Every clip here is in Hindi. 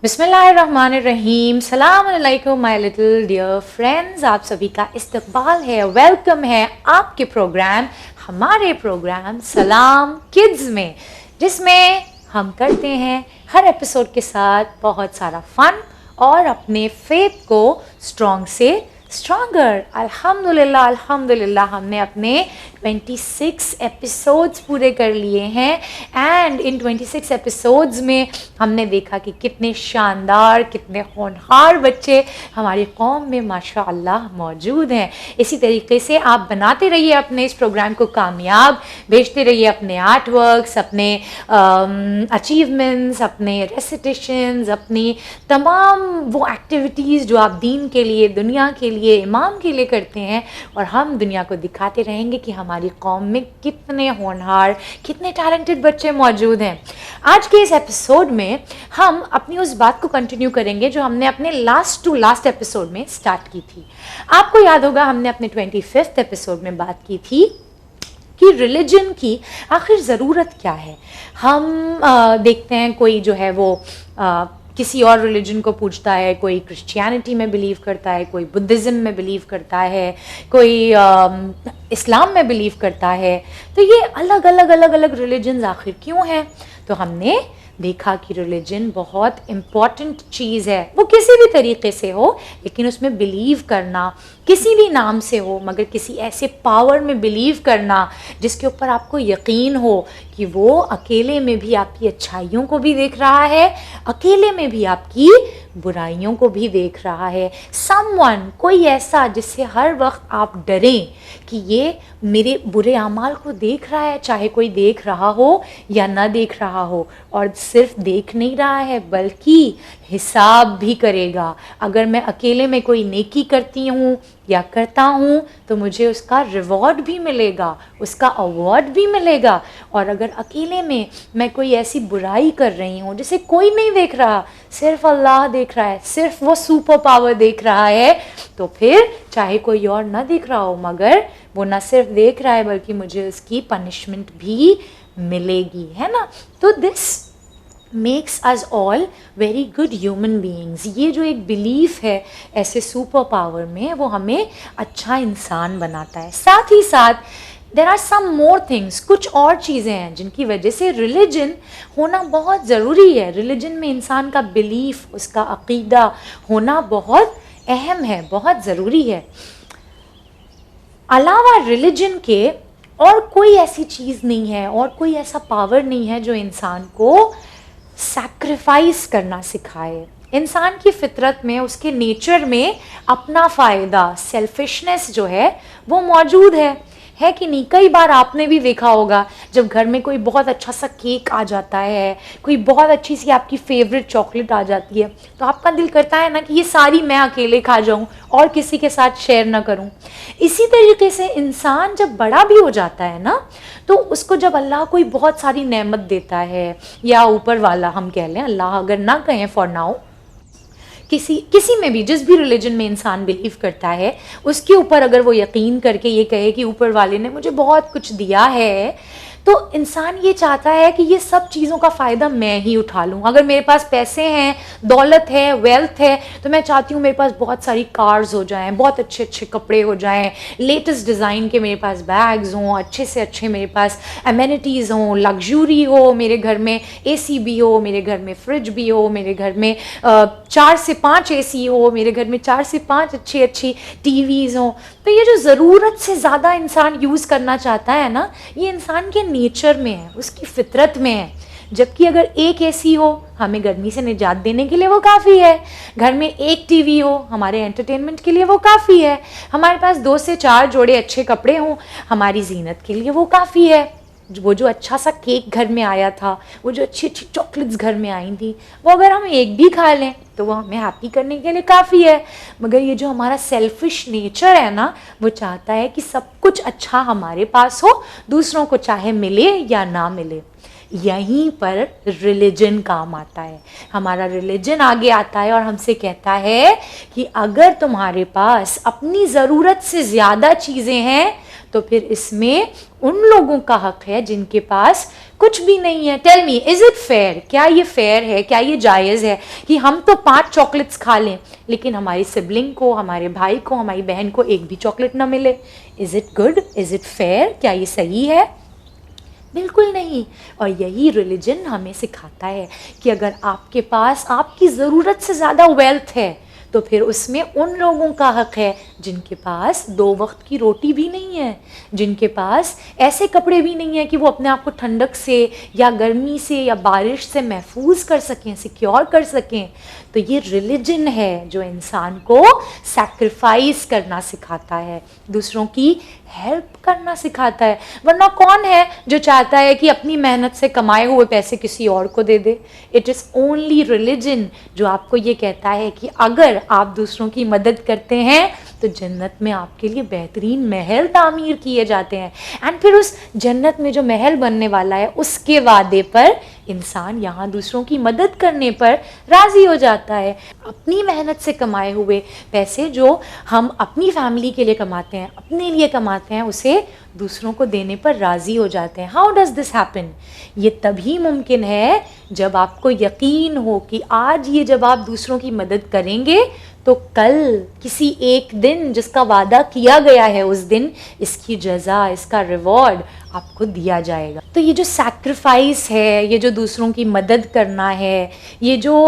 बिस्मिल्लाहिर्रहमानिर्रहीम। सलाम अलैकुम माय लिटिल डियर फ्रेंड्स, आप सभी का इस्तकबाल है, वेलकम है आपके प्रोग्राम, हमारे प्रोग्राम सलाम किड्स में, जिसमें हम करते हैं हर एपिसोड के साथ बहुत सारा फन और अपने फेथ को स्ट्रॉन्ग से स्ट्रॉन्गर। अल्हम्दुलिल्लाह अल्हम्दुलिल्लाह हमने अपने 26 एपिसोड्स पूरे कर लिए हैं एंड इन 26 एपिसोड्स में हमने देखा कि कितने शानदार, कितने होनहार बच्चे हमारी कौम में माशाअल्लाह मौजूद हैं। इसी तरीके से आप बनाते रहिए अपने इस प्रोग्राम को कामयाब, भेजते रहिए अपने आर्ट वर्क्स, अपने अचीवमेंट्स, अपने रेसिटेशंस, अपनी तमाम वो एक्टिविटीज़ जो आप दीन के लिए, दुनिया के लिए, इमाम के लिए करते हैं, और हम दुनिया को दिखाते रहेंगे कि हमारी कौम में कितने होनहार, कितने टैलेंटेड बच्चे मौजूद हैं। आज के इस एपिसोड में हम अपनी उस बात को कंटिन्यू करेंगे जो हमने अपने लास्ट एपिसोड में स्टार्ट की थी। आपको याद होगा हमने अपने 25th एपिसोड में बात की थी कि रिलीजन की आखिर ज़रूरत क्या है। हम देखते हैं कोई जो है वो किसी और रिलीजन को पूछता है, कोई क्रिश्चियनिटी में बिलीव करता है, कोई बुद्धिज़्म में बिलीव करता है, कोई इस्लाम में बिलीव करता है। तो ये अलग अलग रिलीजन्स आखिर क्यों हैं? तो हमने देखा कि रिलीजन बहुत इम्पॉर्टेंट चीज़ है, वो किसी भी तरीके से हो, लेकिन उसमें बिलीव करना, किसी भी नाम से हो, मगर किसी ऐसे पावर में बिलीव करना जिसके ऊपर आपको यकीन हो कि वो अकेले में भी आपकी अच्छाइयों को भी देख रहा है, अकेले में भी आपकी बुराइयों को भी देख रहा है। समवन, कोई ऐसा जिससे हर वक्त आप डरें कि ये मेरे बुरे अमाल को देख रहा है, चाहे कोई देख रहा हो या ना देख रहा हो, और सिर्फ देख नहीं रहा है बल्कि हिसाब भी करेगा। अगर मैं अकेले में कोई नेकी करती हूँ या करता हूँ तो मुझे उसका रिवॉर्ड भी मिलेगा, उसका अवार्ड भी मिलेगा, और अगर अकेले में मैं कोई ऐसी बुराई कर रही हूँ जिसे कोई नहीं देख रहा, सिर्फ अल्लाह देख रहा है, सिर्फ वो सुपर पावर देख रहा है, तो फिर चाहे कोई और ना देख रहा हो, मगर वो ना सिर्फ देख रहा है बल्कि मुझे उसकी पनिशमेंट भी मिलेगी, है ना। तो this makes us all very good human beings. ये जो एक बिलीफ है ऐसे सुपर पावर में, वो हमें अच्छा इंसान बनाता है। साथ ही साथ there are some more things, कुछ और चीज़ें हैं जिनकी वजह से रिलीजन होना बहुत ज़रूरी है। रिलीजन में इंसान का बिलीफ, उसका अकीदा होना बहुत अहम है, बहुत ज़रूरी है। अलावा रिलीजन के और कोई ऐसी चीज़ नहीं है और कोई ऐसा पावर नहीं है जो इंसान को सैक्रिफाइस करना सिखाए। इंसान की फितरत में, उसके नेचर में अपना फ़ायदा, सेल्फिशनेस जो है वो मौजूद है कि नहीं। कई बार आपने भी देखा होगा जब घर में कोई बहुत अच्छा सा केक आ जाता है, कोई बहुत अच्छी सी आपकी फेवरेट चॉकलेट आ जाती है, तो आपका दिल करता है ना कि ये सारी मैं अकेले खा जाऊं और किसी के साथ शेयर ना करूं। इसी तरीके से इंसान जब बड़ा भी हो जाता है ना, तो उसको जब अल्लाह कोई बहुत सारी नेमत देता है, या ऊपर वाला हम कह लें, अल्लाह अगर ना कहें फॉर नाउ, किसी में भी, जिस भी रिलीजन में इंसान बिलीव करता है, उसके ऊपर अगर वो यकीन करके ये कहे कि ऊपर वाले ने मुझे बहुत कुछ दिया है, तो इंसान ये चाहता है कि ये सब चीज़ों का फ़ायदा मैं ही उठा लूँ। अगर मेरे पास पैसे हैं, दौलत है, वेल्थ है, तो मैं चाहती हूँ मेरे पास बहुत सारी कार्स हो जाएं, बहुत अच्छे अच्छे कपड़े हो जाएं, लेटेस्ट डिज़ाइन के मेरे पास बैग्स हों, अच्छे से अच्छे मेरे पास एमेनिटीज़ हों, लग्जरी हो, मेरे घर में एसी भी हो, मेरे घर में फ्रिज भी हो, मेरे घर में 4 से 5 एसी हो, मेरे घर में 4 से 5 अच्छी अच्छी टीवीज़ हों। तो ये जो ज़रूरत से ज़्यादा इंसान यूज़ करना चाहता है ना, ये इंसान के नेचर में है, उसकी फितरत में है। जबकि अगर एक एसी हो, हमें गर्मी से निजात देने के लिए वो काफ़ी है। घर में एक टीवी हो, हमारे एंटरटेनमेंट के लिए वो काफ़ी है। हमारे पास 2 से 4 जोड़े अच्छे कपड़े हों, हमारी जीनत के लिए वो काफ़ी है। वो जो अच्छा सा केक घर में आया था, वो जो अच्छी अच्छी चॉकलेट्स घर में आई थी, वो अगर हम एक भी खा लें तो वो हमें हैप्पी करने के लिए काफ़ी है। मगर ये जो हमारा सेल्फिश नेचर है ना, वो चाहता है कि सब कुछ अच्छा हमारे पास हो, दूसरों को चाहे मिले या ना मिले। यहीं पर रिलीजन काम आता है। हमारा रिलीजन आगे आता है और हमसे कहता है कि अगर तुम्हारे पास अपनी ज़रूरत से ज़्यादा चीज़ें हैं तो फिर इसमें उन लोगों का हक है जिनके पास कुछ भी नहीं है। Tell me, is it fair? क्या ये फेयर है, क्या ये जायज़ है कि हम तो 5 चॉकलेट्स खा लें लेकिन हमारी सिबलिंग को, हमारे भाई को, हमारी बहन को एक भी चॉकलेट ना मिले? Is it good? Is it fair? क्या ये सही है? बिल्कुल नहीं। और यही रिलीजन हमें सिखाता है कि अगर आपके पास आपकी ज़रूरत से ज़्यादा वेल्थ है तो फिर उसमें उन लोगों का हक है जिनके पास 2 वक्त की रोटी भी नहीं है, जिनके पास ऐसे कपड़े भी नहीं है कि वो अपने आप को ठंडक से या गर्मी से या बारिश से महफूज कर सकें, सिक्योर कर सकें। तो ये रिलीजन है जो इंसान को सैक्रिफाइस करना सिखाता है, दूसरों की हेल्प करना सिखाता है। वरना कौन है जो चाहता है कि अपनी मेहनत से कमाए हुए पैसे किसी और को दे दे? इट इज़ ओनली रिलीजन जो आपको ये कहता है कि अगर आप दूसरों की मदद करते हैं तो जन्नत में आपके लिए बेहतरीन महल तामीर किए जाते हैं। एंड फिर उस जन्नत में जो महल बनने वाला है उसके वादे पर इंसान यहाँ दूसरों की मदद करने पर राज़ी हो जाता है। अपनी मेहनत से कमाए हुए पैसे जो हम अपनी फैमिली के लिए कमाते हैं, अपने लिए कमाते हैं, उसे दूसरों को देने पर राज़ी हो जाते हैं। How does this happen? ये तभी मुमकिन है जब आपको यकीन हो कि आज ये जब आप दूसरों की मदद करेंगे तो कल किसी एक दिन जिसका वादा किया गया है उस दिन इसकी जज़ा, इसका रिवॉर्ड आपको दिया जाएगा। तो ये जो सैक्रिफाइस है, ये जो दूसरों की मदद करना है, ये जो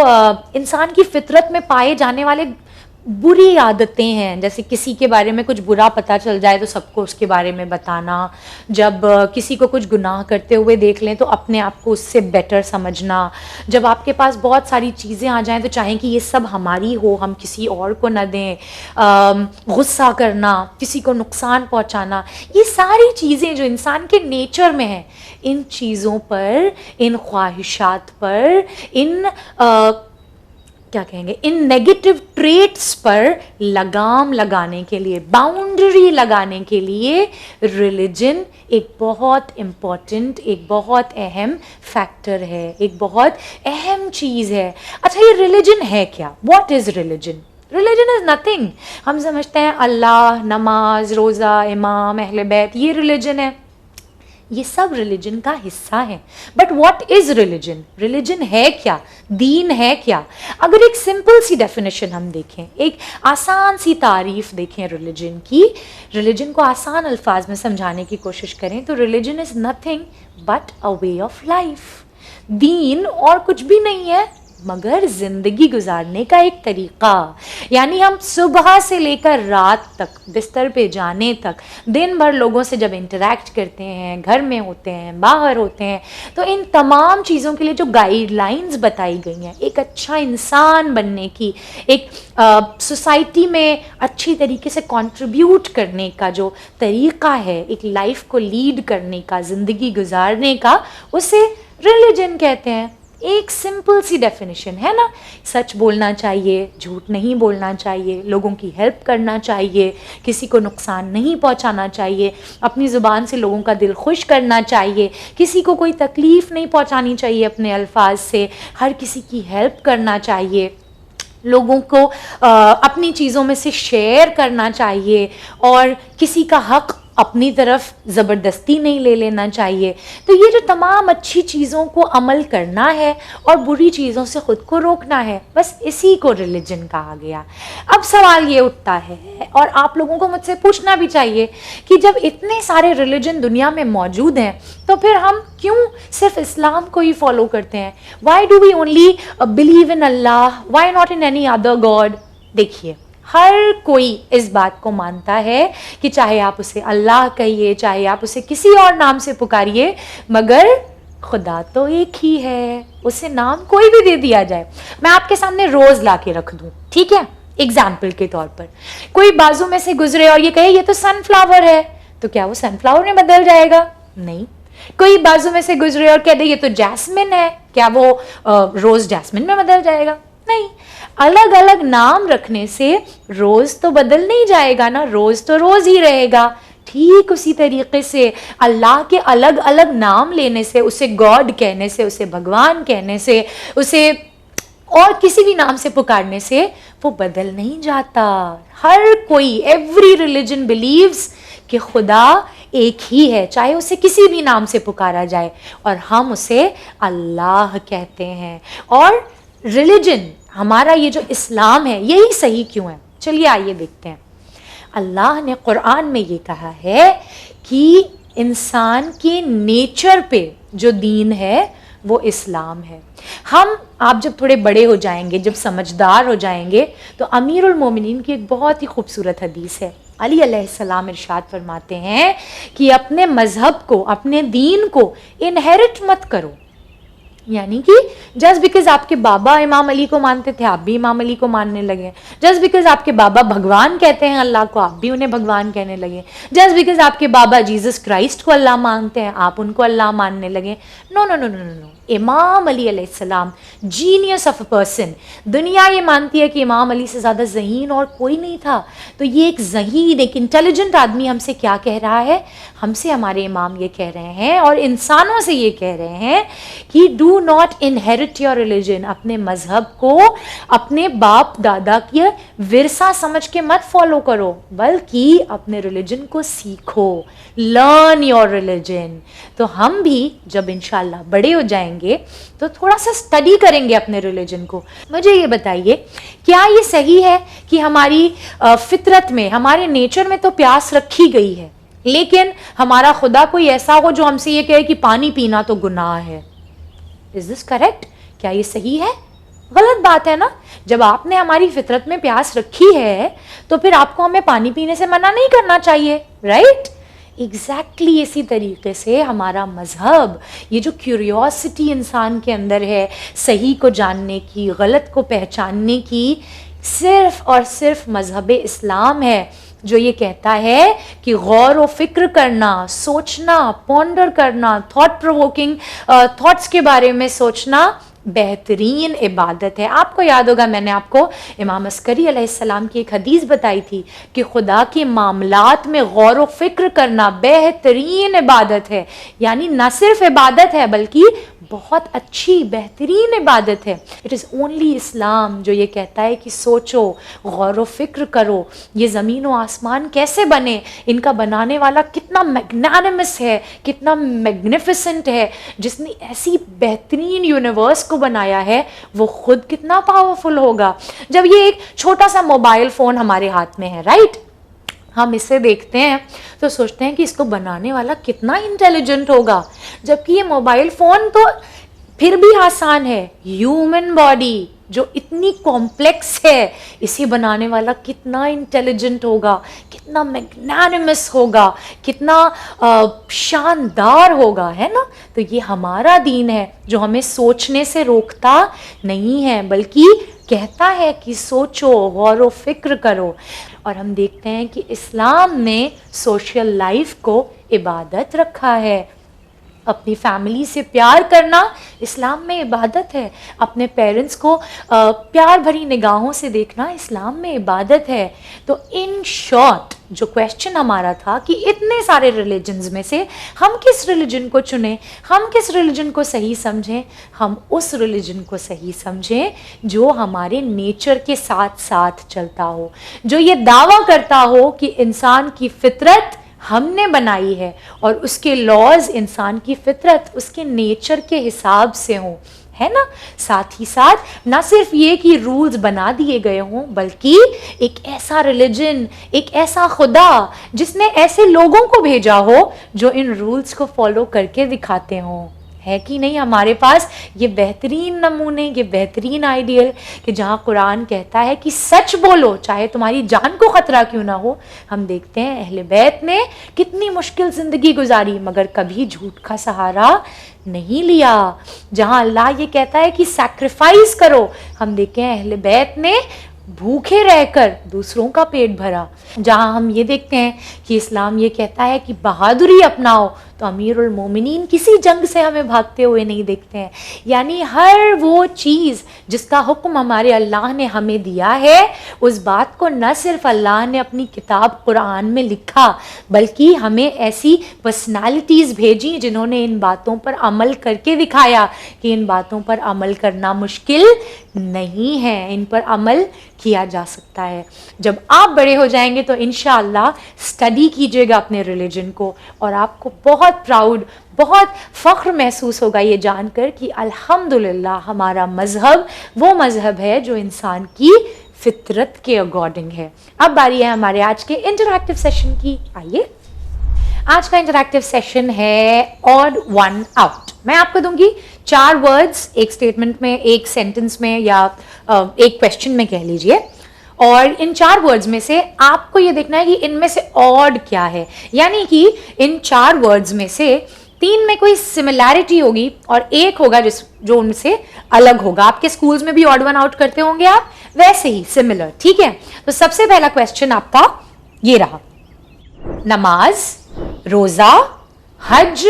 इंसान की फितरत में पाए जाने वाले बुरी आदतें हैं, जैसे किसी के बारे में कुछ बुरा पता चल जाए तो सबको उसके बारे में बताना, जब किसी को कुछ गुनाह करते हुए देख लें तो अपने आप को उससे बेटर समझना, जब आपके पास बहुत सारी चीज़ें आ जाएं तो चाहें कि ये सब हमारी हो, हम किसी और को न दें, गुस्सा करना, किसी को नुकसान पहुंचाना, ये सारी चीज़ें जो इंसान के नेचर में हैं, इन चीज़ों पर, इन ख्वाहिशात पर, इन क्या कहेंगे, इन नेगेटिव ट्रेट्स पर लगाम लगाने के लिए, बाउंड्री लगाने के लिए रिलीजन एक बहुत इम्पॉर्टेंट, एक बहुत अहम फैक्टर है, एक बहुत अहम चीज़ है। अच्छा, ये रिलीजन है क्या? What is religion? Religion is nothing. हम समझते हैं अल्लाह, नमाज, रोज़ा, इमाम, अहले बैत, ये रिलीजन है। ये सब रिलीजन का हिस्सा है। But what is religion? Religion है क्या? दीन है क्या? अगर एक सिंपल सी डेफिनेशन हम देखें, एक आसान सी तारीफ देखें रिलीजन की, रिलीजन को आसान अल्फाज में समझाने की कोशिश करें तो religion is nothing but a way of life. दीन और कुछ भी नहीं है मगर ज़िंदगी गुजारने का एक तरीक़ा। यानी हम सुबह से लेकर रात तक, बिस्तर पे जाने तक, दिन भर लोगों से जब इंटरेक्ट करते हैं, घर में होते हैं, बाहर होते हैं, तो इन तमाम चीज़ों के लिए जो गाइडलाइंस बताई गई हैं, एक अच्छा इंसान बनने की, एक सोसाइटी में अच्छी तरीके से कंट्रीब्यूट करने का जो तरीक़ा है, एक लाइफ को लीड करने का, ज़िंदगी गुजारने का, उसे रिलीजन कहते हैं। एक सिंपल सी डेफिनेशन है ना। सच बोलना चाहिए, झूठ नहीं बोलना चाहिए, लोगों की हेल्प करना चाहिए, किसी को नुकसान नहीं पहुंचाना चाहिए, अपनी ज़ुबान से लोगों का दिल खुश करना चाहिए, किसी को कोई तकलीफ़ नहीं पहुंचानी चाहिए अपने अल्फाज से, हर किसी की हेल्प करना चाहिए, लोगों को अपनी चीज़ों में से शेयर करना चाहिए और किसी का हक़ अपनी तरफ ज़बरदस्ती नहीं ले लेना चाहिए। तो ये जो तमाम अच्छी चीज़ों को अमल करना है और बुरी चीज़ों से ख़ुद को रोकना है, बस इसी को रिलीजन कहा गया। अब सवाल ये उठता है और आप लोगों को मुझसे पूछना भी चाहिए कि जब इतने सारे रिलीजन दुनिया में मौजूद हैं तो फिर हम क्यों सिर्फ इस्लाम को ही फॉलो करते हैं? Why do we only believe in Allah, why not in any other god? देखिए, हर कोई इस बात को मानता है कि चाहे आप उसे अल्लाह कहिए, चाहे आप उसे किसी और नाम से पुकारिए, मगर खुदा तो एक ही है, उसे नाम कोई भी दे दिया जाए। मैं आपके सामने रोज़ ला के रख दूँ, ठीक है, एग्जाम्पल के तौर पर कोई बाजू में से गुजरे और ये कहे ये तो सनफ्लावर है, तो क्या वो सनफ्लावर में बदल जाएगा? नहीं। कोई बाजू में से गुजरे और कह दे ये तो जैस्मिन है, क्या वो रोज़ जैस्मिन में बदल जाएगा? नहीं। अलग अलग नाम रखने से रोज़ तो बदल नहीं जाएगा ना, रोज़ तो रोज़ ही रहेगा। ठीक उसी तरीके से अल्लाह के अलग अलग नाम लेने से, उसे गॉड कहने से, उसे भगवान कहने से, उसे और किसी भी नाम से पुकारने से वो बदल नहीं जाता। हर कोई, एवरी रिलीजन बिलीव्स कि खुदा एक ही है, चाहे उसे किसी भी नाम से पुकारा जाए, और हम उसे अल्लाह कहते हैं। और रिलीजन हमारा ये जो इस्लाम है यही सही क्यों है? चलिए आइए देखते हैं। अल्लाह ने कुरान में ये कहा है कि इंसान के नेचर पे जो दीन है वो इस्लाम है। आप जब थोड़े बड़े हो जाएंगे, जब समझदार हो जाएंगे, तो अमीरुल मोमिनीन की एक बहुत ही खूबसूरत हदीस है। अली अलैहिस्सलाम इरशाद फरमाते हैं कि अपने मजहब को, अपने दीन को इनहेरिट मत करो। यानी कि जस्ट बिकॉज आपके बाबा इमाम अली को मानते थे, आप भी इमाम अली को मानने लगे। जस्ट बिकॉज आपके बाबा भगवान कहते हैं अल्लाह को, आप भी उन्हें भगवान कहने लगे। जस्ट बिकॉज आपके बाबा जीसस क्राइस्ट को अल्लाह मानते हैं, आप उनको अल्लाह मानने लगे। No no no no no no. Imam Ali अलैहिस्सलाम, जीनियस ऑफ अ पर्सन। दुनिया ये मानती है कि इमाम अली से ज़्यादा ज़हीन और कोई नहीं था। तो ये एक ज़हीन, एक इंटेलिजेंट आदमी हमसे क्या कह रहा है? हमसे हमारे इमाम ये कह रहे हैं, और इंसानों से ये कह रहे हैं कि do not inherit your religion. अपने मजहब को अपने बाप दादा की विरसा समझ के मत फॉलो करो, बल्कि अपने रिलीजन को सीखो। Learn your religion. तो हम भी जब इंशाल्लाह बड़े हो जाएंगे तो थोड़ा सा स्टडी करेंगे अपने रिलीजन को। मुझे ये बताइए, क्या ये सही है कि हमारी फितरत में, हमारे नेचर में तो प्यास रखी गई है, लेकिन हमारा खुदा कोई ऐसा हो जो हमसे ये कहे कि पानी पीना तो गुनाह है? Is this correct? क्या ये सही है? गलत बात है ना। जब आपने हमारी फितरत में प्यास रखी है तो फिर आपको हमें पानी पीने से मना नहीं करना चाहिए, राइट? एग्जैक्टली इसी तरीके से हमारा मजहब, ये जो क्यूरियोसिटी इंसान के अंदर है सही को जानने की, गलत को पहचानने की, सिर्फ और सिर्फ मजहब इस्लाम है जो ये कहता है कि गौर व फिक्र करना, सोचना, पॉन्डर करना, थॉट प्रोवोकिंग थॉट्स के बारे में सोचना बेहतरीन इबादत है। आपको याद होगा, मैंने आपको इमाम अस्करी अलैहिस्सलाम की एक हदीस बताई थी कि खुदा के मामलात में गौर व फिक्र करना बेहतरीन इबादत है। यानी न सिर्फ इबादत है बल्कि बहुत अच्छी बेहतरीन इबादत है। इट इज़ ओनली इस्लाम जो ये कहता है कि सोचो, गौर व फिक्र करो, ये ज़मीन व आसमान कैसे बने, इनका बनाने वाला कितना मैग्नानिमस है, कितना मैग्निफिसेंट है, जिसने ऐसी बेहतरीन यूनिवर्स को बनाया है वो खुद कितना पावरफुल होगा। जब ये एक छोटा सा मोबाइल फ़ोन हमारे हाथ में है, राइट, हम इसे देखते हैं तो सोचते हैं कि इसको बनाने वाला कितना इंटेलिजेंट होगा, जबकि ये मोबाइल फ़ोन तो फिर भी आसान है। ह्यूमन बॉडी जो इतनी कॉम्प्लेक्स है, इसे बनाने वाला कितना इंटेलिजेंट होगा, कितना मैग्नानिमस होगा, कितना शानदार होगा, है ना। तो ये हमारा दीन है जो हमें सोचने से रोकता नहीं है, बल्कि कहता है कि सोचो, गौर व फिक्र करो। और हम देखते हैं कि इस्लाम ने सोशल लाइफ को इबादत रखा है। अपनी फैमिली से प्यार करना इस्लाम में इबादत है। अपने पेरेंट्स को प्यार भरी निगाहों से देखना इस्लाम में इबादत है। तो इन शॉर्ट जो क्वेश्चन हमारा था कि इतने सारे रिलीजन्स में से हम किस रिलीजन को चुनें, हम किस रिलीजन को सही समझें? हम उस रिलीजन को सही समझें जो हमारे नेचर के साथ साथ चलता हो, जो ये दावा करता हो कि इंसान की फितरत हमने बनाई है और उसके लॉज इंसान की फितरत उसके नेचर के हिसाब से हों, है ना। साथ ही साथ ना सिर्फ ये कि रूल्स बना दिए गए हों, बल्कि एक ऐसा रिलीजन, एक ऐसा खुदा जिसने ऐसे लोगों को भेजा हो जो इन रूल्स को फॉलो करके दिखाते हों। है कि नहीं हमारे पास ये बेहतरीन नमूने, ये बेहतरीन आइडियल कि जहाँ कुरान कहता है कि सच बोलो चाहे तुम्हारी जान को ख़तरा क्यों ना हो। हम देखते हैं अहले बैत ने कितनी मुश्किल ज़िंदगी गुजारी मगर कभी झूठ का सहारा नहीं लिया। जहाँ अल्लाह ये कहता है कि सैक्रिफाइस करो, हम देखते हैं अहले बैत ने भूखे रहकर दूसरों का पेट भरा। जहाँ हम ये देखते हैं कि इस्लाम ये कहता है कि बहादुरी अपनाओ, तो अमीरुल मोमिनीन किसी जंग से हमें भागते हुए नहीं देखते हैं। यानी हर वो चीज़ जिसका हुक्म हमारे अल्लाह ने हमें दिया है, उस बात को न सिर्फ अल्लाह ने अपनी किताब कुरान में लिखा, बल्कि हमें ऐसी पर्सनालिटीज़ भेजी जिन्होंने इन बातों पर अमल करके दिखाया कि इन बातों पर अमल करना मुश्किल नहीं है, इन पर अमल किया जा सकता है। जब आप बड़े हो जाएंगे तो इंशाअल्लाह स्टडी कीजिएगा अपने रिलीजन को, और आपको बहुत प्राउड, बहुत फ़ख्र महसूस होगा ये जानकर कि अल्हम्दुलिल्लाह हमारा मज़हब वो मज़हब है जो इंसान की फितरत के अकॉर्डिंग है। अब बारी है हमारे आज के इंटरैक्टिव सेशन की। आइए, आज का इंटरैक्टिव सेशन है ऑड वन आउट। मैं आपको दूंगी 4 वर्ड्स, एक स्टेटमेंट में, एक सेंटेंस में, या एक क्वेश्चन में कह लीजिए, और इन 4 वर्ड्स में से आपको ये देखना है कि इनमें से ऑड क्या है। यानी कि इन 4 वर्ड्स में से 3 में कोई सिमिलैरिटी होगी और एक होगा जो उनसे अलग होगा। आपके स्कूल्स में भी ऑड वन आउट करते होंगे आप, वैसे ही सिमिलर, ठीक है। तो सबसे पहला क्वेश्चन आपका ये रहा, नमाज, रोजा, हज,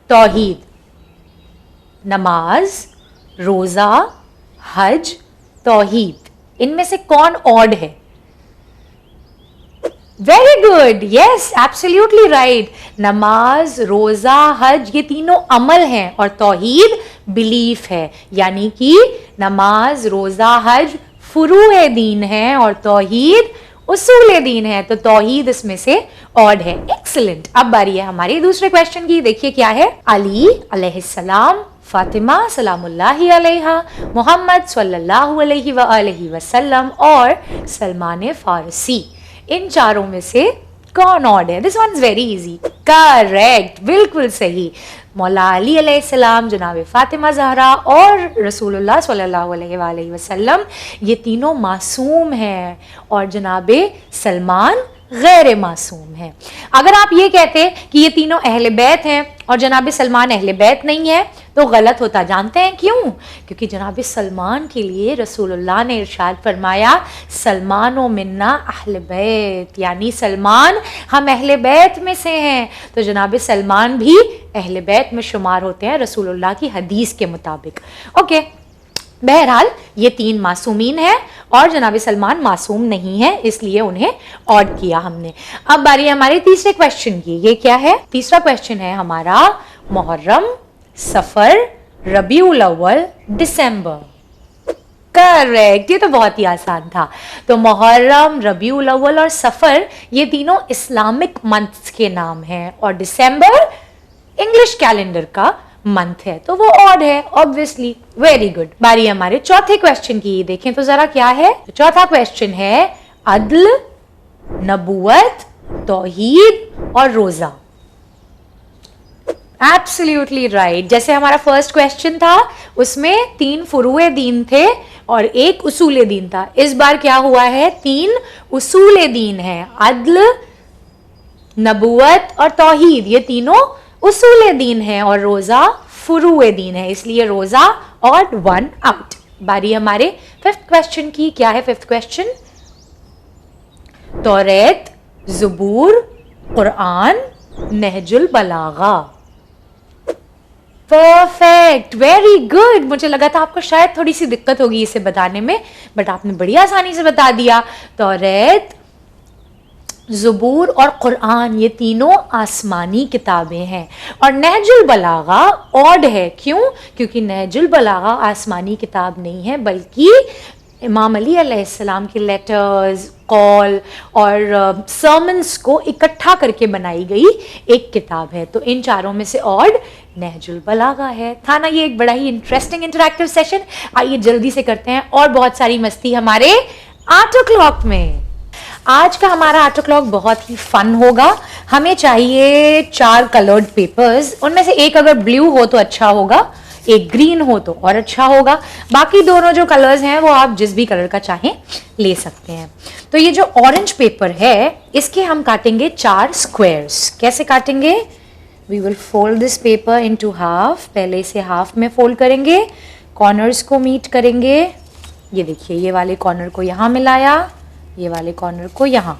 तौहीद। नमाज, रोजा, हज, तौहीद, इनमें से कौन ऑड है? Very good, yes, absolutely right. नमाज, रोजा, हज, ये तीनों अमल हैं और तौहीद बिलीफ है। यानी कि नमाज, रोजा, हज फुरूए दीन है और तौहीद उसूल दीन है। तो तौहीद इसमें से ऑड है। एक्सीलेंट। अब बारी है हमारी दूसरे क्वेश्चन की। देखिए क्या है, अली अलैहिस्सलाम, फातिमा सलामुल्लाहि अलैहा, मोहम्मद सल्लल्लाहु अलैहि वसल्लम और सलमान फारसी, इन चारों में से कौन ऑड है? This one is very easy. Correct, बिल्कुल सही। मौला अली अलैहिस्सलाम, जनाब फातिमा ज़हरा और रसूलुल्लाह सल्लल्लाहु अलैहि वसल्लम, ये तीनों मासूम हैं और जनाब सलमान गैर मासूम है। अगर आप ये कहते कि ये तीनों अहले बैत हैं और जनाब सलमान अहले बैत नहीं है तो गलत होता। जानते हैं क्यों? क्योंकि जनाब सलमान के लिए रसूलुल्लाह ने इरशाद फरमाया, सलमान व मिन्ना अहले बैत, यानी सलमान हम अहले बैत में से हैं। तो जनाब सलमान भी अहले बैत में शुमार होते हैं रसूलुल्लाह की हदीस के मुताबिक। ओके, बहरहाल ये 3 मासूमीन हैं और जनाब सलमान मासूम नहीं है, इसलिए उन्हें ऑड किया हमने। अब बारी हमारे तीसरे क्वेश्चन की। ये क्या है? तीसरा क्वेश्चन है हमारा, मुहर्रम, सफर, रबीउल अव्वल, दिसंबर। करेक्ट, ये तो बहुत ही आसान था। तो मुहर्रम, रबीउल अव्वल और सफर ये तीनों इस्लामिक मंथ्स के नाम हैं और दिसंबर इंग्लिश कैलेंडर का मंथ है, तो वो ऑड है ऑब्वियसली। Very good. बारी हमारे चौथे क्वेश्चन की। देखें तो जरा क्या है। चौथा क्वेश्चन है, अदल, नबूवत, तौहीद और रोजा। Absolutely right. जैसे हमारा फर्स्ट क्वेश्चन था उसमें 3 फुरूए दीन थे और 1 उसूल दीन था। इस बार क्या हुआ है, 3 उसूल दीन है। अदल, नबूवत और तौहीद ये तीनों उसूल दीन है और रोजा फुरूए दीन है, इसलिए रोजा ऑड वन आउट। बारी हमारे 5th क्वेश्चन की। क्या है 5th क्वेश्चन? तौरेत, ज़बूर, कुरान, नहजुल बलागा। Perfect, very good. मुझे लगा था आपको शायद थोड़ी सी दिक्कत होगी इसे बताने में, बट आपने बड़ी आसानी से बता दिया। तौरेत, ज़बूर और कुरान ये तीनों आसमानी किताबें हैं और नहजुल बलागा ऑड है। क्यों? क्योंकि नहजुल बलागा आसमानी किताब नहीं है, बल्कि इमाम अली अलैहिस्सलाम के लेटर्स, कॉल और सर्मन्स को इकट्ठा करके बनाई गई एक किताब है। तो इन चारों में से ऑड नहजुल बलागा है। था ना ये एक बड़ा ही इंटरेस्टिंग इंटरैक्टिव सेशन। आइए जल्दी से करते हैं और बहुत सारी मस्ती हमारे आर्ट क्लॉक में। आज का हमारा आर्ट क्लॉक बहुत ही फन होगा। हमें चाहिए 4 कलर्ड पेपर्स, उनमें से एक अगर ब्लू हो तो अच्छा होगा, एक ग्रीन हो तो और अच्छा होगा। बाकी दोनों जो कलर्स हैं वो आप जिस भी कलर का चाहें ले सकते हैं। तो ये जो ऑरेंज पेपर है इसके हम काटेंगे 4 स्क्वायर्स। कैसे काटेंगे? We will fold this paper into half. पहले इसे हाफ में फोल्ड करेंगे, कॉर्नर्स को मीट करेंगे। ये देखिए, ये वाले कॉर्नर को यहाँ मिलाया, ये वाले कॉर्नर को यहाँ,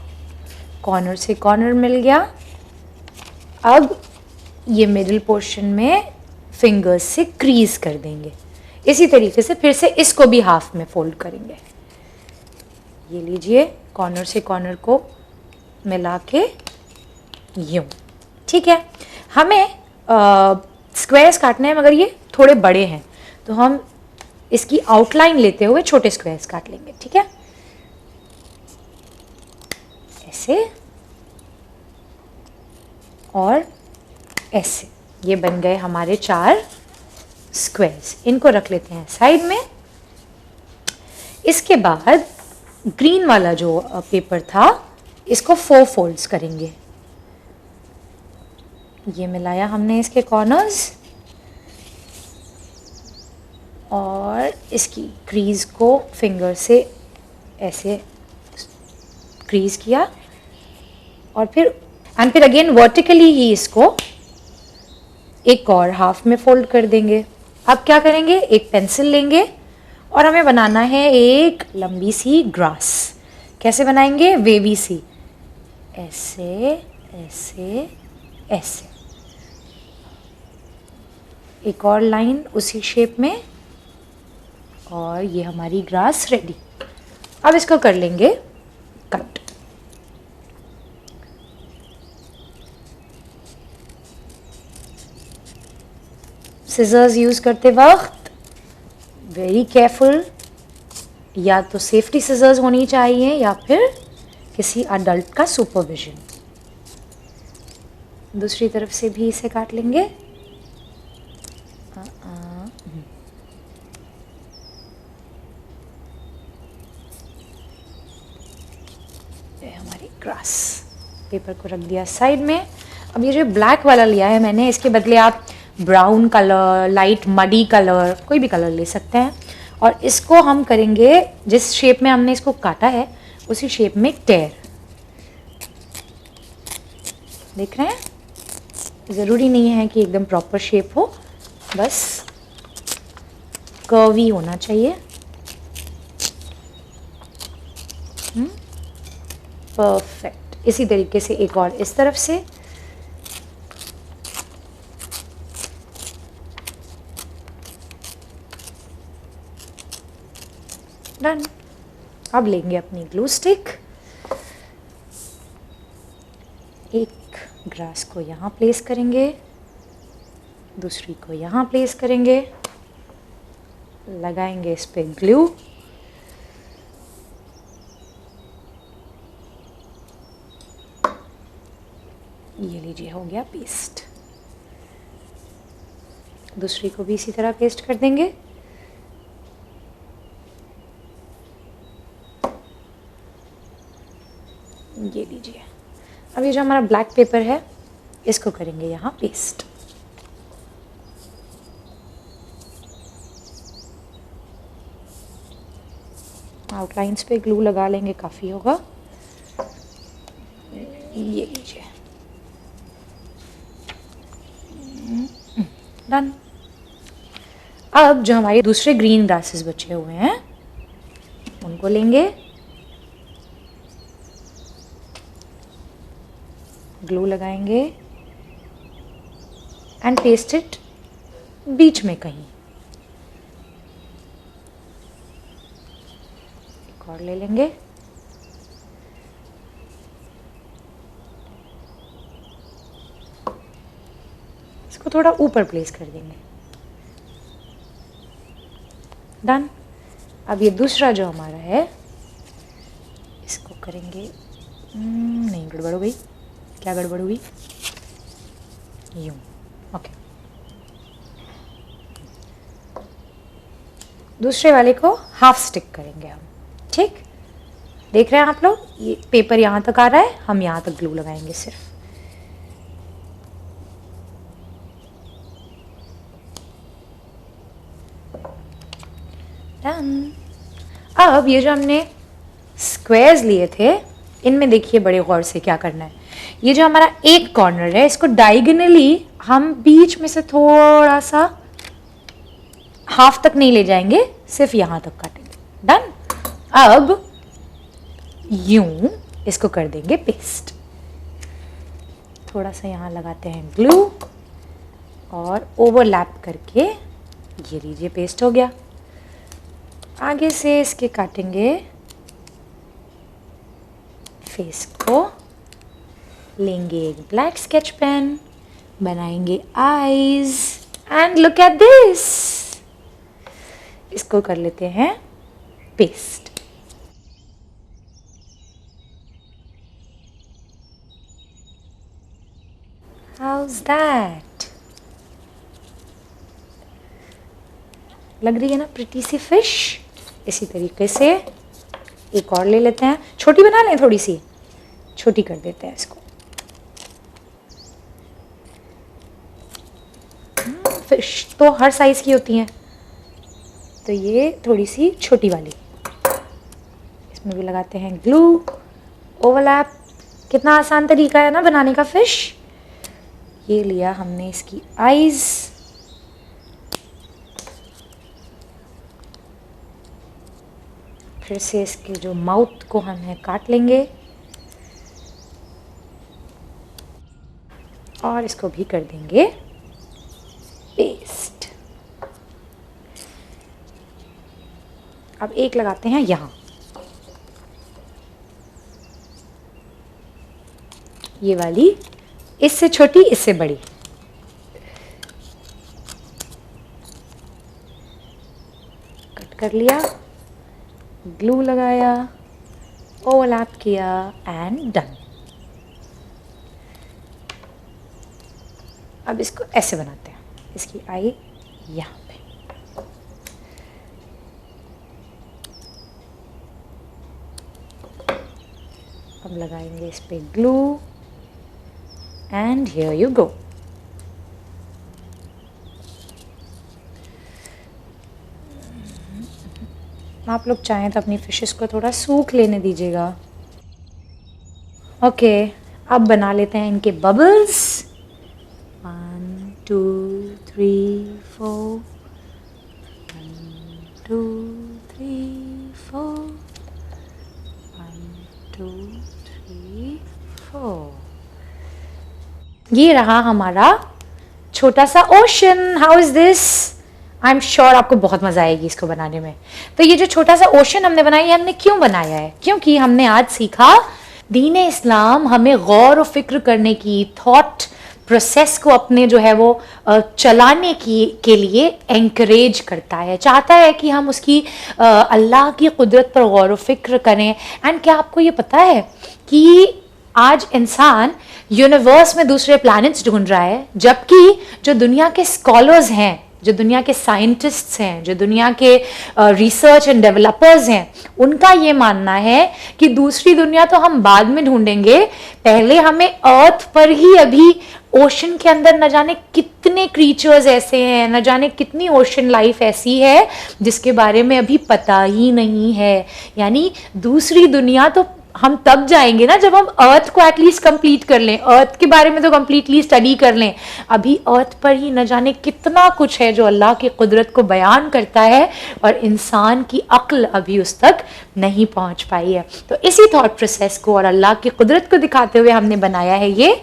कॉर्नर से कॉर्नर मिल गया। अब ये मिडिल पोर्शन में फिंगर्स से क्रीज कर देंगे। इसी तरीके से फिर से इसको भी हाफ में फोल्ड करेंगे। ये लीजिए, कॉर्नर से कॉर्नर को मिला के यूं। ठीक है, हमें स्क्वायर्स काटने हैं मगर ये थोड़े बड़े हैं, तो हम इसकी आउटलाइन लेते हुए छोटे स्क्वायर्स काट लेंगे। ठीक है, ऐसे और ऐसे। ये बन गए हमारे 4 स्क्वायर्स। इनको रख लेते हैं साइड में। इसके बाद ग्रीन वाला जो पेपर था, इसको 4 फोल्ड्स करेंगे। ये मिलाया हमने इसके कॉर्नर्स और इसकी क्रीज को फिंगर से ऐसे क्रीज किया और फिर अगेन वर्टिकली ही इसको एक और हाफ में फोल्ड कर देंगे। अब क्या करेंगे, एक पेंसिल लेंगे और हमें बनाना है एक लंबी सी ग्रास। कैसे बनाएंगे, वेवी सी, ऐसे ऐसे ऐसे। एक और लाइन उसी शेप में और ये हमारी ग्रास रेडी। अब इसको कर लेंगे कट। सिजर्स यूज़ करते वक्त वेरी केयरफुल, या तो सेफ्टी सिजर्स होनी चाहिए या फिर किसी अडल्ट का सुपरविजन। दूसरी तरफ से भी इसे काट लेंगे। ये हमारी ग्रास। पेपर को रख दिया साइड में। अब ये जो ब्लैक वाला लिया है मैंने, इसके बदले आप brown colour, light muddy colour, कोई भी कलर ले सकते हैं। और इसको हम करेंगे जिस शेप में हमने इसको काटा है उसी शेप में टेयर। देख रहे हैं, ज़रूरी नहीं है कि एकदम प्रॉपर शेप हो, बस कर्वी होना चाहिए। परफेक्ट। इसी तरीके से एक और इस तरफ से। डन। अब लेंगे अपनी ग्लू स्टिक, एक ग्रास को यहाँ प्लेस करेंगे, दूसरी को यहाँ प्लेस करेंगे, लगाएंगे इस पे ग्लू। ये लीजिए, हो गया पेस्ट। दूसरी को भी इसी तरह पेस्ट कर देंगे। ये लीजिए। अब ये जो हमारा ब्लैक पेपर है इसको करेंगे यहाँ पेस्ट। आउटलाइंस पे ग्लू लगा लेंगे, काफ़ी होगा। ये लीजिए, डन। अब जो हमारे दूसरे ग्रीन ग्रासेस बचे हुए हैं उनको लेंगे, ग्लू लगाएंगे एंड पेस्ट इट बीच में कहीं। एक और ले लेंगे, इसको थोड़ा ऊपर प्लेस कर देंगे। डन। अब ये दूसरा जो हमारा है इसको करेंगे। नहीं, गड़बड़ हो गई। क्या गड़बड़ हुई? यूं। ओके। दूसरे वाले को हाफ स्टिक करेंगे हम। ठीक, देख रहे हैं आप लोग, ये पेपर यहाँ तक आ रहा है, हम यहाँ तक ग्लू लगाएंगे सिर्फ। डन। अब ये जो हमने स्क्वायर्स लिए थे इनमें देखिए बड़े गौर से क्या करना है। ये जो हमारा एक कॉर्नर है इसको डायगोनली हम बीच में से थोड़ा सा हाफ तक नहीं ले जाएंगे, सिर्फ यहाँ तक काटेंगे। डन। अब यूं इसको कर देंगे पेस्ट। थोड़ा सा यहाँ लगाते हैं ग्लू और ओवरलैप करके ये लीजिए पेस्ट हो गया। आगे से इसके काटेंगे फेस को, लेंगे एक ब्लैक स्केच पेन, बनाएंगे eyes and look at this. इसको कर लेते हैं पेस्ट। How's that? लग रही है ना प्रिटी सी फिश। इसी तरीके से एक और ले लेते हैं, छोटी बना लें, थोड़ी सी छोटी कर देते हैं इसको। फिश तो हर साइज की होती हैं, तो ये थोड़ी सी छोटी वाली। इसमें भी लगाते हैं ग्लू, ओवरलैप। कितना आसान तरीका है ना बनाने का फिश। ये लिया हमने इसकी आईज, फिर से इसके जो माउथ को हम है काट लेंगे और इसको भी कर देंगे पेस्ट। अब एक लगाते हैं यहाँ, ये वाली, इससे छोटी इससे बड़ी। कट कर लिया, ग्लू लगाया, ओवरलैप किया एंड डन। अब इसको ऐसे बनाते हैं, इसकी आई यहाँ पे। अब लगाएंगे इस पे glue and here you go. आप लोग चाहें तो अपनी फिशेस को थोड़ा सूख लेने दीजिएगा। ओके, अब बना लेते हैं इनके बबल्स। 1 2 3 4, 1 2 3 4, 1 2 3 4। ये रहा हमारा छोटा सा ocean. How is this? I am sure आपको बहुत मजा आएगी इसको बनाने में। तो ये जो छोटा सा ओशन हमने बनाया, ये हमने क्यों बनाया है? क्योंकि हमने आज सीखा दीन इस्लाम हमें गौर और फिक्र करने की, थॉट प्रोसेस को अपने जो है वो चलाने के लिए एंकरेज करता है, चाहता है कि हम उसकी अल्लाह की कुदरत पर गौर और फिक्र करें। एंड क्या आपको ये पता है कि आज इंसान यूनिवर्स में दूसरे प्लैनेट्स ढूंढ रहा है, जबकि जो दुनिया के स्कॉलर्स हैं, जो दुनिया के साइंटिस्ट्स हैं, जो दुनिया के रिसर्च एंड डेवलपर्स हैं, उनका ये मानना है कि दूसरी दुनिया तो हम बाद में ढूंढेंगे, पहले हमें अर्थ पर ही अभी ओशन के अंदर न जाने कितने क्रीचर्स ऐसे हैं, न जाने कितनी ओशन लाइफ ऐसी है जिसके बारे में अभी पता ही नहीं है। यानी दूसरी दुनिया तो हम तब जाएंगे ना जब हम अर्थ को एटलीस्ट कंप्लीट कर लें, अर्थ के बारे में तो कंप्लीटली स्टडी कर लें। अभी अर्थ पर ही न जाने कितना कुछ है जो अल्लाह की कुदरत को बयान करता है और इंसान की अक्ल अभी उस तक नहीं पहुंच पाई है। तो इसी थॉट प्रोसेस को और अल्लाह की कुदरत को दिखाते हुए हमने बनाया है ये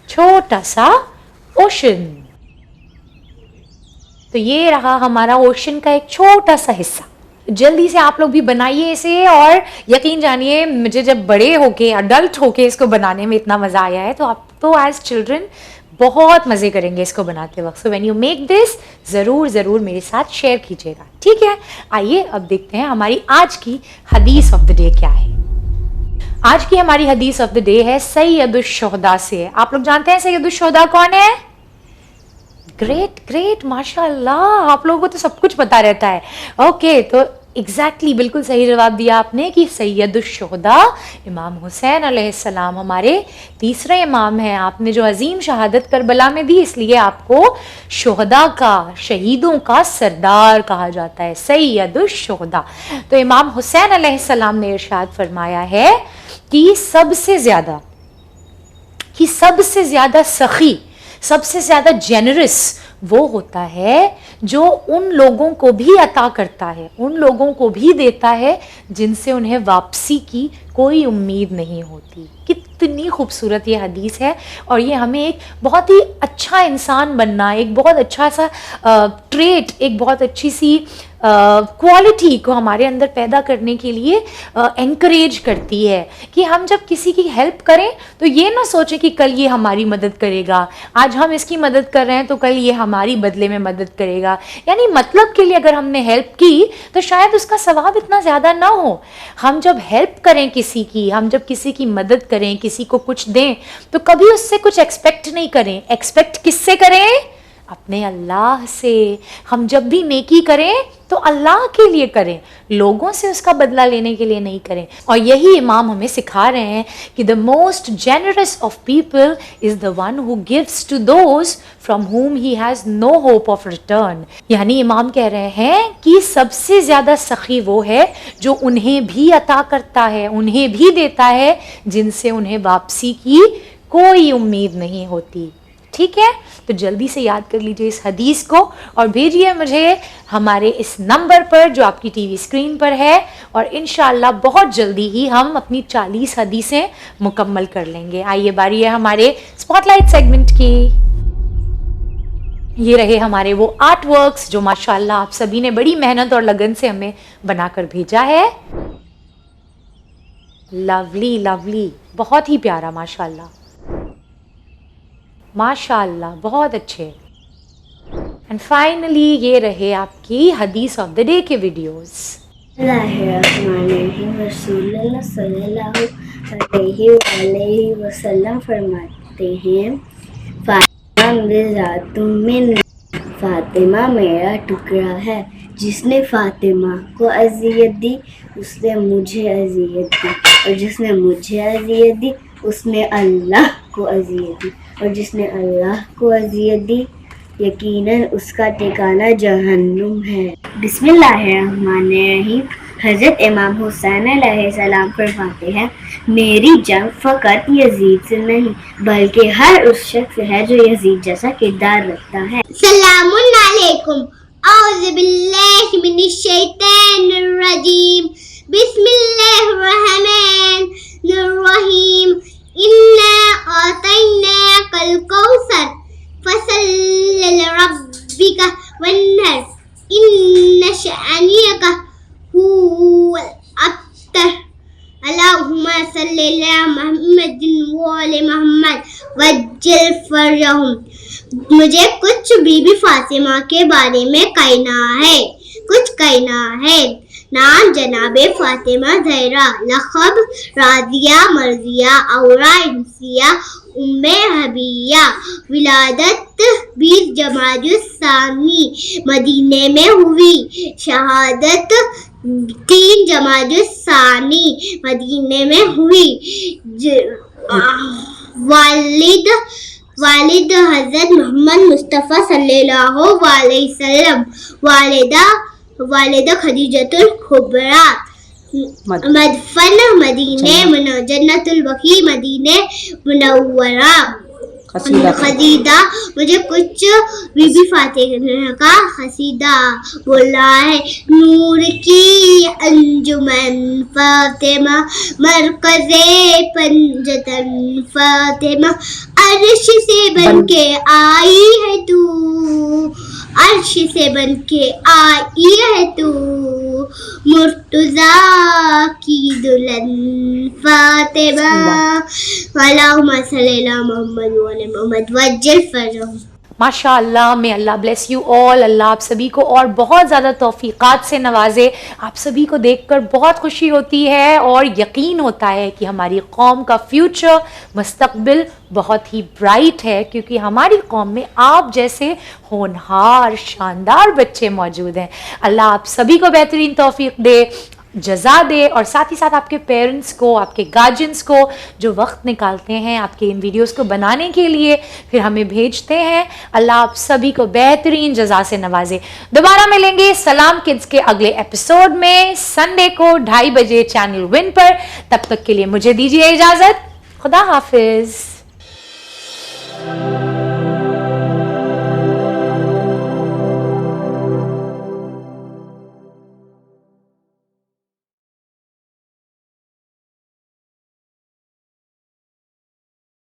छोटा सा ओशन। तो ये रहा हमारा ओशन का एक छोटा सा हिस्सा। जल्दी से आप लोग भी बनाइए इसे, और यकीन जानिए मुझे जब बड़े होके, अडल्ट होके इसको बनाने में इतना मज़ा आया है, तो आप तो एज चिल्ड्रन बहुत मज़े करेंगे इसको बनाते वक्त। So when you make this, ज़रूर ज़रूर मेरे साथ शेयर कीजिएगा, ठीक है? आइए अब देखते हैं हमारी आज की हदीस ऑफ द डे क्या है। आज की हमारी हदीस ऑफ द डे है सैयदुश्शुहदा से। आप लोग जानते हैं सैयदुश्शुहदा कौन है? ग्रेट ग्रेट, माशाल्लाह, आप लोगों को तो सब कुछ पता रहता है। ओके, तो एग्जैक्टली बिल्कुल सही जवाब दिया आपने कि सैयदुश्शुहदा इमाम हुसैन अलैहिस्सलाम हमारे तीसरे इमाम हैं। आपने जो अजीम शहादत करबला में दी, इसलिए आपको शुहदा का, शहीदों का सरदार कहा जाता है, सैयदुश्शुहदा। तो इमाम हुसैन अलैहिस्सलाम ने इरशाद फरमाया है कि सबसे ज्यादा सखी, सबसे ज्यादा जेनरस वो होता है जो उन लोगों को भी अता करता है, उन लोगों को भी देता है जिनसे उन्हें वापसी की कोई उम्मीद नहीं होती। कितनी खूबसूरत ये हदीस है, और ये हमें एक बहुत ही अच्छा इंसान बनना, एक बहुत अच्छा सा ट्रेट, एक बहुत अच्छी सी क्वालिटी को हमारे अंदर पैदा करने के लिए एनकरेज करती है कि हम जब किसी की हेल्प करें तो ये ना सोचें कि कल ये हमारी मदद करेगा, आज हम इसकी मदद कर रहे हैं तो कल ये हमारी बदले में मदद करेगा। यानी मतलब के लिए अगर हमने हेल्प की तो शायद उसका सवाब इतना ज़्यादा ना हो। हम जब हेल्प करें किसी की, हम जब किसी की मदद करें, किसी को कुछ दें, तो कभी उससे कुछ एक्सपेक्ट नहीं करें। एक्सपेक्ट किससे करें? अपने अल्लाह से। हम जब भी नेकी करें तो अल्लाह के लिए करें, लोगों से उसका बदला लेने के लिए नहीं करें। और यही इमाम हमें सिखा रहे हैं कि the most generous of people is the one who gives to those from whom he has no hope of return। यानी इमाम कह रहे हैं कि सबसे ज़्यादा सखी वो है जो उन्हें भी अता करता है, उन्हें भी देता है जिनसे उन्हें वापसी की कोई उम्मीद नहीं होती। ठीक है, तो जल्दी से याद कर लीजिए इस हदीस को और भेजिए मुझे हमारे इस नंबर पर जो आपकी टीवी स्क्रीन पर है, और इंशाल्लाह बहुत जल्दी ही हम अपनी 40 हदीसें मुकम्मल कर लेंगे। आइए बारी है हमारे स्पॉटलाइट सेगमेंट की। ये रहे हमारे वो आर्ट वर्क्स जो माशाल्लाह आप सभी ने बड़ी मेहनत और लगन से हमें बनाकर भेजा है। लवली लवली, बहुत ही प्यारा, माशाल्लाह माशाल्लाह, बहुत अच्छे। एंड फाइनली ये रहे आपकी हदीस ऑफ द डे के वीडियोस। रसूलुल्लाह सल्लल्लाहु अलैहि वसल्लम फरमाते हैं, फातिमा मेरा टुकड़ा है। जिसने फातिमा को अज़ियत दी उसने मुझे अज़ियत दी, और जिसने मुझे अज़ियत दी उसने अल्लाह को अज़ियत दी, और जिसने अल्लाह को अज़ियत दी यकीनन उसका ठिकाना जहन्नुम है। बिस्मिल्लाहिर्रहमानिर्रहीम। हज़रत इमाम हुसैन अलैहिस्सलाम फरमाते हैं, मेरी जंग फ़कत यजीद से नहीं बल्कि हर उस शख्स से है जो यजीद जैसा किरदार रखता है। सलामुन अलैकुम, औज़ु बिल्लाहि मिनश शैतानिर रजीम, बिस्मिल्लाहिर्रहमानिर रहीम। इन्ना आतैनाकल कौसर फसल्लि लिरब्बिका वन्हर, इन्न शअनियका हुवल अब्तर। अल्लाहुम्मा सल्लि अला मुहम्मदिन व आलि मुहम्मद वज्जिल फरजहुम। मुझे कुछ बीबी फातिमा के बारे में कहना है, कुछ कहना है। नाम जनाबे फातिमा ज़हरा, लक़ब राज़िया, मर्ज़िया, औरा, इंसिया, उम्मे हबिया। विलादत 20 जमादुस्सानी मदीने में हुई। शहादत 3 जमादुस्सानी मदीने में हुई। वालिद हज़रत मोहम्मद मुस्तफ़ा सल्लल्लाहु अलैहि वसल्लम। वालिदा खदीजतुल कुबरा। मदफन मदीने जन्नतुल बकी मदीने मुनव्वरा। खसीदा, मुझे कुछ बीबी फातिमा का खसीदा बोला है। नूर की अंजुमन फातिमा, मरकज़े पंजतन फातिमा, अर्श से बनके आई है तू, अर्श से बनके आई है तू, मुर्तज़ा की दुल्हन फातिमा। अल्लाहुम्मा सल्लि अला मुहम्मद व आलि मुहम्मद वज्जिल फरजहुम। माशाअल्लाह, मे अल्लाह ब्लेस यू ऑल। अल्लाह आप सभी को और बहुत ज़्यादा तौफीक़ात से नवाजे। आप सभी को देखकर बहुत खुशी होती है और यकीन होता है कि हमारी कौम का फ्यूचर, मुस्तक़बिल बहुत ही ब्राइट है, क्योंकि हमारी कौम में आप जैसे होनहार शानदार बच्चे मौजूद हैं। अल्लाह आप सभी को बेहतरीन तौफीक दे, जज़ा दे, और साथ ही साथ आपके पेरेंट्स को, आपके गार्जियंस को जो वक्त निकालते हैं आपके इन वीडियोस को बनाने के लिए, फिर हमें भेजते हैं। अल्लाह आप सभी को बेहतरीन जज़ा से नवाजे। दोबारा मिलेंगे सलाम किड्स के अगले एपिसोड में संडे को 2:30 बजे चैनल विन पर। तब तक के लिए मुझे दीजिए इजाज़त। खुदा हाफिज़।